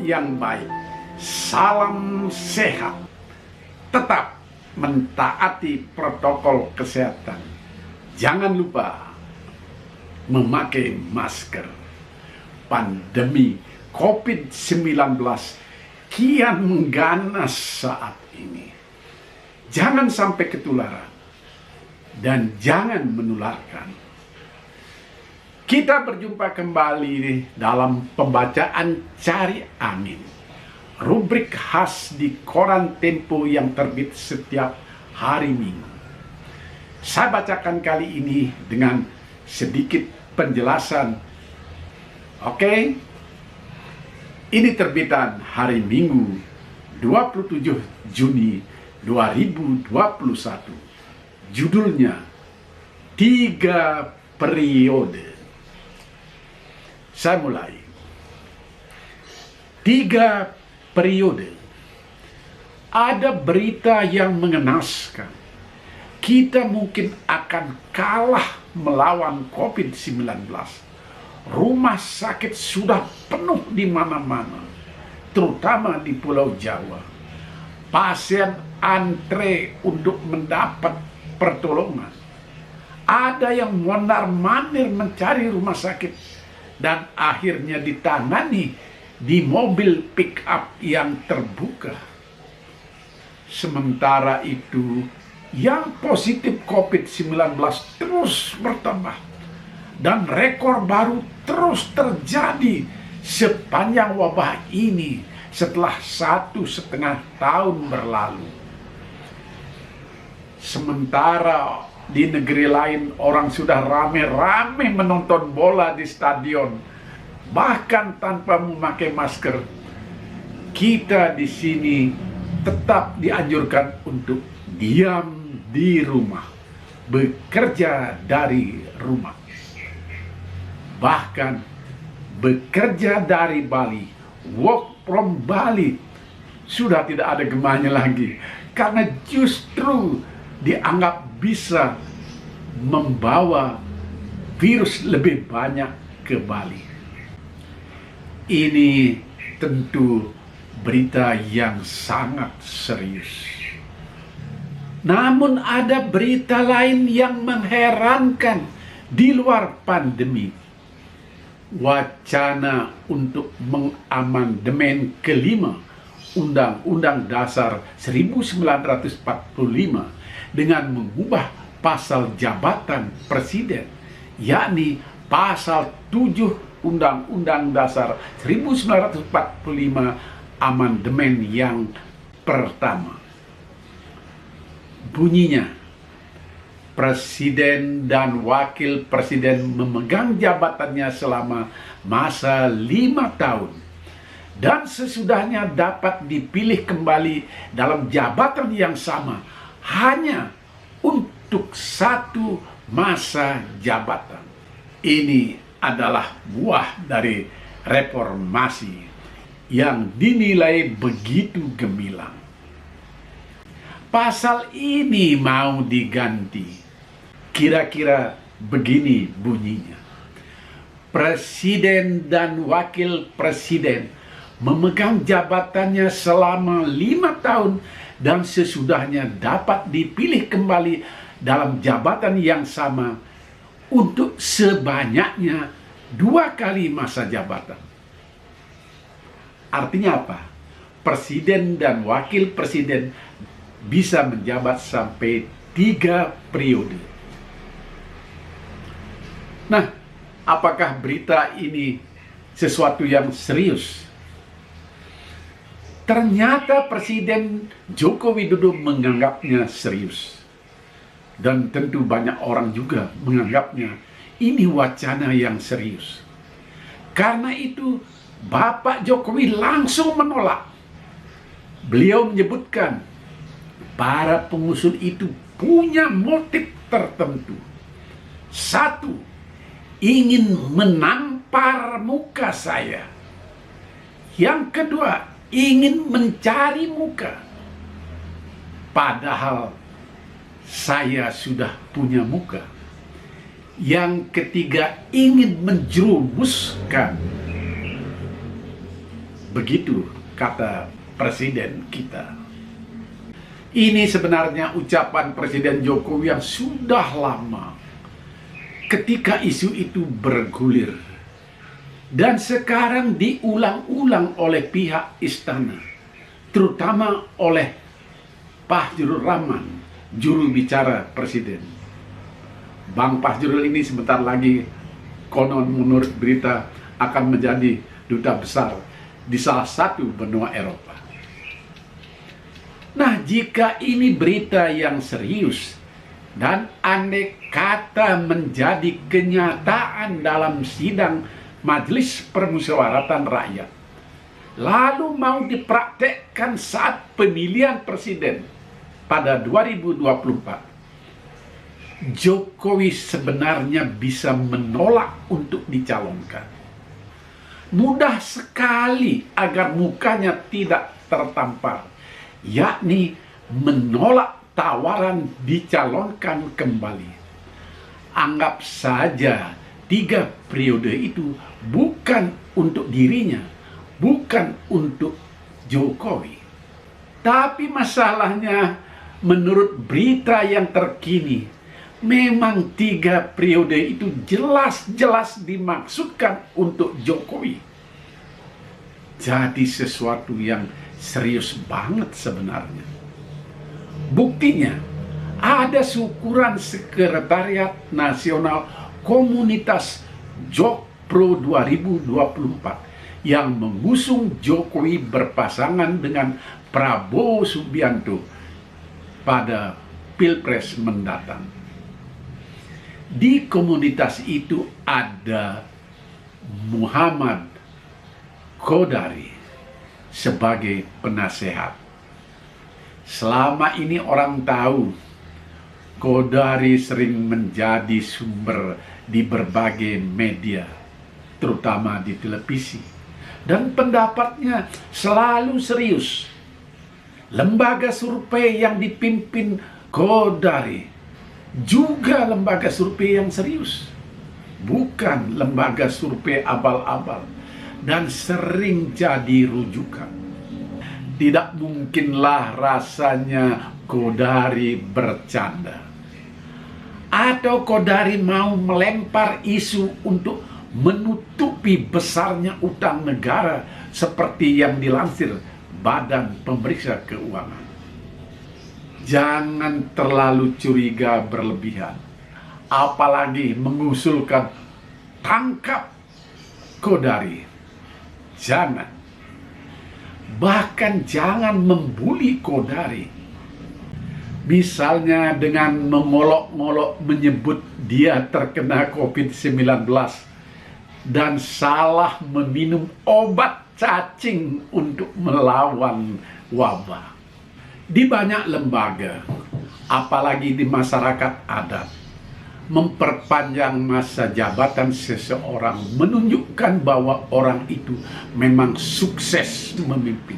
yang baik. Salam sehat. Tetap mentaati protokol kesehatan. Jangan lupa memakai masker. Pandemi COVID-19 kian mengganas saat ini. Jangan sampai ketularan dan jangan menularkan. Kita berjumpa kembali dalam pembacaan Cari Angin, rubrik khas di koran Tempo yang terbit setiap hari Minggu. Saya bacakan kali ini dengan sedikit penjelasan. Oke? Ini terbitan hari Minggu 27 Juni 2021. Judulnya 3 Periode. Saya mulai. 3 periode. Ada berita yang mengenaskan. Kita mungkin akan kalah melawan COVID-19. Rumah sakit sudah penuh di mana-mana, terutama di Pulau Jawa. Pasien antre untuk mendapat pertolongan. Ada yang mondar-mandir mencari rumah sakit dan akhirnya ditangani di mobil pick-up yang terbuka. Sementara itu, yang positif COVID-19 terus bertambah dan rekor baru terus terjadi sepanjang wabah ini setelah 1,5 tahun berlalu. Sementara di negeri lain orang sudah rame-rame menonton bola di stadion, bahkan tanpa memakai masker. Kita di sini tetap dianjurkan untuk diam di rumah, bekerja dari rumah. Bahkan bekerja dari Bali, work from Bali, sudah tidak ada gemanya lagi, karena justru dianggap bisa membawa virus lebih banyak ke Bali. Ini tentu berita yang sangat serius. Namun ada berita lain yang mengherankan di luar pandemi. Wacana untuk mengamandemen kelima Undang-Undang Dasar 1945 dengan mengubah pasal jabatan presiden, yakni pasal 7 Undang-Undang Dasar 1945 amandemen yang pertama. Bunyinya, Presiden dan Wakil Presiden memegang jabatannya selama masa 5 tahun dan sesudahnya dapat dipilih kembali dalam jabatan yang sama hanya untuk 1 masa jabatan. Ini adalah buah dari reformasi yang dinilai begitu gemilang. Pasal ini mau diganti. Kira-kira begini bunyinya. Presiden dan Wakil Presiden memegang jabatannya selama 5 tahun dan sesudahnya dapat dipilih kembali dalam jabatan yang sama untuk sebanyaknya 2 kali masa jabatan. Artinya apa? Presiden dan Wakil Presiden bisa menjabat sampai 3 periode. Nah, apakah berita ini sesuatu yang serius? Ternyata Presiden Joko Widodo menganggapnya serius. Dan tentu banyak orang juga menganggapnya ini wacana yang serius. Karena itu Bapak Jokowi langsung menolak. Beliau menyebutkan para pengusul itu punya motif tertentu. 1, ingin menampar muka saya. Yang kedua, ingin mencari muka. Padahal saya sudah punya muka. Yang ketiga, ingin menjerumuskan Begitu kata presiden kita. Ini sebenarnya ucapan Presiden Jokowi yang sudah lama ketika isu itu bergulir. Dan sekarang diulang-ulang oleh pihak istana, terutama oleh Pak Fajrul Rahman, juru bicara presiden. Bang Fajrul ini sebentar lagi konon menurut berita akan menjadi duta besar di salah satu benua Eropa. Nah, jika ini berita yang serius dan andai kata menjadi kenyataan dalam sidang Majelis Permusyawaratan Rakyat, lalu mau dipraktekkan saat pemilihan presiden pada 2024, Jokowi sebenarnya bisa menolak untuk dicalonkan. Mudah sekali agar mukanya tidak tertampar, yakni menolak tawaran dicalonkan kembali. Anggap saja 3 periode itu bukan untuk dirinya, bukan untuk Jokowi. Tapi masalahnya, menurut berita yang terkini, memang 3 periode itu jelas-jelas dimaksudkan untuk Jokowi. Jadi sesuatu yang serius banget sebenarnya. Buktinya, ada syukuran Sekretariat Nasional Komunitas Jokpro 2024 yang mengusung Jokowi berpasangan dengan Prabowo Subianto pada Pilpres mendatang. Di komunitas itu ada Muhammad Kodari sebagai penasehat. Selama ini orang tahu Kodari sering menjadi sumber di berbagai media, terutama di televisi, dan pendapatnya selalu serius. Lembaga survei yang dipimpin Kodari juga lembaga survei yang serius, bukan lembaga survei abal-abal, dan sering jadi rujukan. Tidak mungkinlah rasanya Kodari bercanda, atau Kodari mau melempar isu untuk menutupi besarnya utang negara seperti yang dilansir Badan Pemeriksa Keuangan. Jangan terlalu curiga berlebihan, apalagi mengusulkan tangkap Kodari. Jangan. Bahkan jangan membuli Kodari. Misalnya dengan mengolok-ngolok menyebut dia terkena COVID-19 dan salah meminum obat cacing untuk melawan wabah. Di banyak lembaga, apalagi di masyarakat adat, memperpanjang masa jabatan seseorang menunjukkan bahwa orang itu memang sukses memimpin,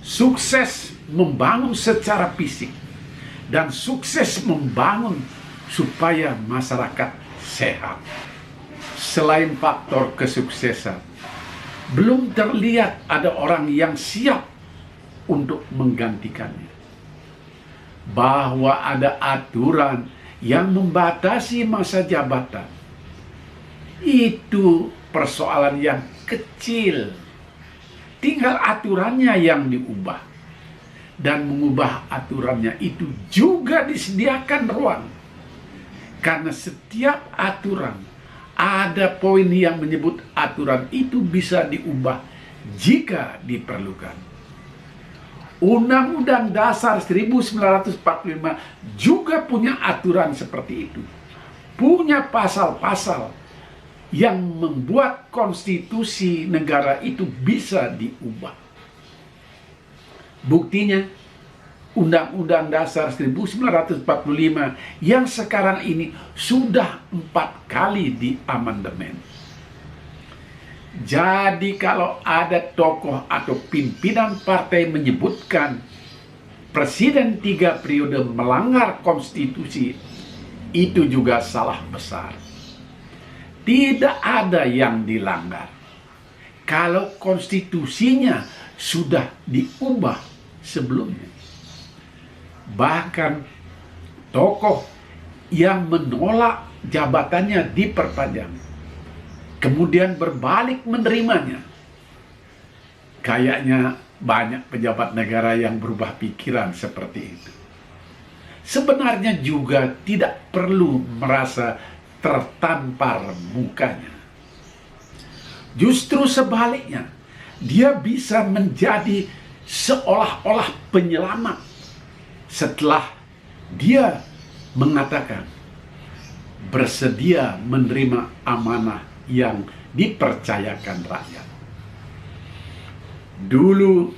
sukses membangun secara fisik, dan sukses membangun supaya masyarakat sehat. Selain faktor kesuksesan, belum terlihat ada orang yang siap untuk menggantikannya. Bahwa ada aturan yang membatasi masa jabatan, itu persoalan yang kecil. Tinggal aturannya yang diubah. Dan mengubah aturannya itu juga disediakan ruang. Karena setiap aturan ada poin yang menyebut aturan itu bisa diubah jika diperlukan. Undang-Undang Dasar 1945 juga punya aturan seperti itu. Punya pasal-pasal yang membuat konstitusi negara itu bisa diubah. Buktinya, Undang-Undang Dasar 1945 yang sekarang ini sudah 4 kali diamandemen. Jadi kalau ada tokoh atau pimpinan partai menyebutkan presiden 3 periode melanggar konstitusi, itu juga salah besar. Tidak ada yang dilanggar. kalau konstitusinya sudah diubah sebelumnya. Bahkan tokoh yang menolak jabatannya diperpanjang, kemudian berbalik menerimanya. Kayaknya banyak pejabat negara yang berubah pikiran seperti itu. Sebenarnya juga tidak perlu merasa tertampar mukanya. Justru sebaliknya, dia bisa menjadi seolah-olah penyelamat setelah dia mengatakan bersedia menerima amanah yang dipercayakan rakyat. Dulu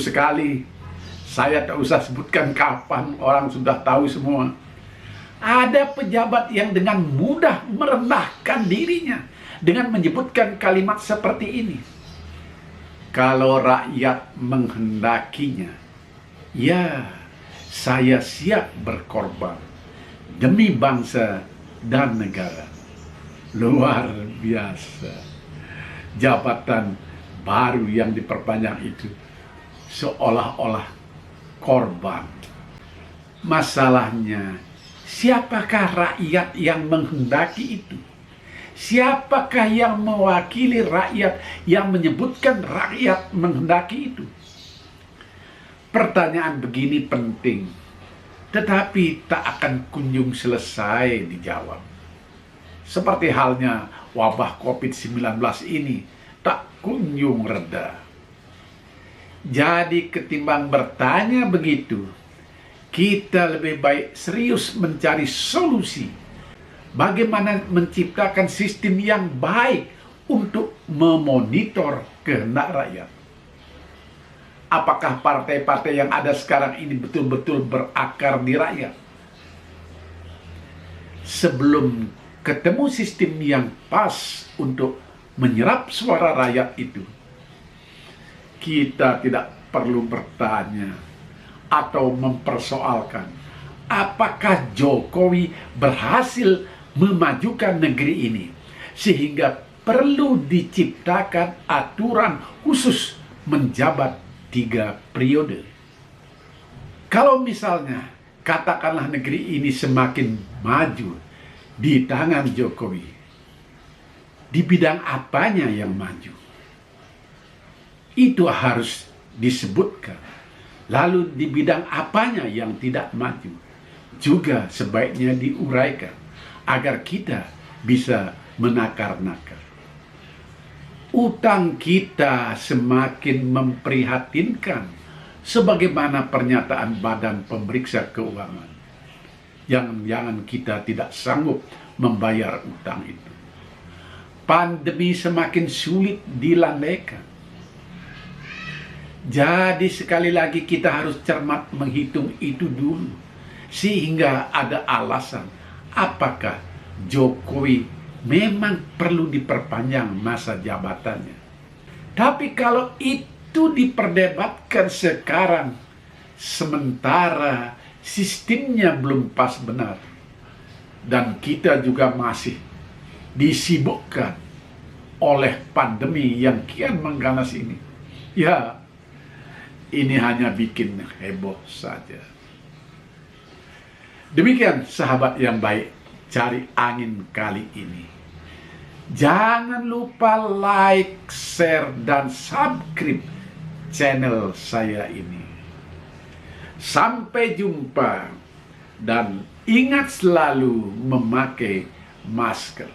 sekali, saya tak usah sebutkan kapan, orang sudah tahu semua. Ada pejabat yang dengan mudah merendahkan dirinya dengan menyebutkan kalimat seperti ini. Kalau rakyat menghendakinya, ya saya siap berkorban demi bangsa dan negara. Luar biasa. Jabatan baru yang diperpanjang itu seolah-olah korban. Masalahnya, siapakah rakyat yang menghendaki itu? Siapakah yang mewakili rakyat yang menyebutkan rakyat menghendaki itu? Pertanyaan begini penting, tetapi tak akan kunjung selesai dijawab. Seperti halnya wabah COVID-19 ini tak kunjung reda. Jadi ketimbang bertanya begitu, kita lebih baik serius mencari solusi. Bagaimana menciptakan sistem yang baik untuk memonitor kehendak rakyat. Apakah partai-partai yang ada sekarang ini betul-betul berakar di rakyat? Sebelum ketemu sistem yang pas untuk menyerap suara rakyat itu, kita tidak perlu bertanya atau mempersoalkan apakah Jokowi berhasil memajukan negeri ini sehingga perlu diciptakan aturan khusus menjabat 3 periode. Kalau misalnya katakanlah negeri ini semakin maju di tangan Jokowi, di bidang apanya yang maju? Itu harus disebutkan. Lalu di bidang apanya yang tidak maju juga sebaiknya diuraikan agar kita bisa menakar-nakar. Utang kita semakin memprihatinkan sebagaimana pernyataan Badan Pemeriksa Keuangan. Jangan-jangan kita tidak sanggup membayar utang itu. Pandemi semakin sulit dilandaikan. Jadi sekali lagi kita harus cermat menghitung itu dulu, sehingga ada alasan apakah Jokowi memang perlu diperpanjang masa jabatannya. Tapi kalau itu diperdebatkan sekarang, sementara sistemnya belum pas benar, dan kita juga masih disibukkan oleh pandemi yang kian mengganas ini, ya ini hanya bikin heboh saja. Demikian sahabat yang baik, cari angin kali ini. Jangan lupa like, share, dan subscribe channel saya ini. Sampai jumpa, dan ingat selalu memakai masker.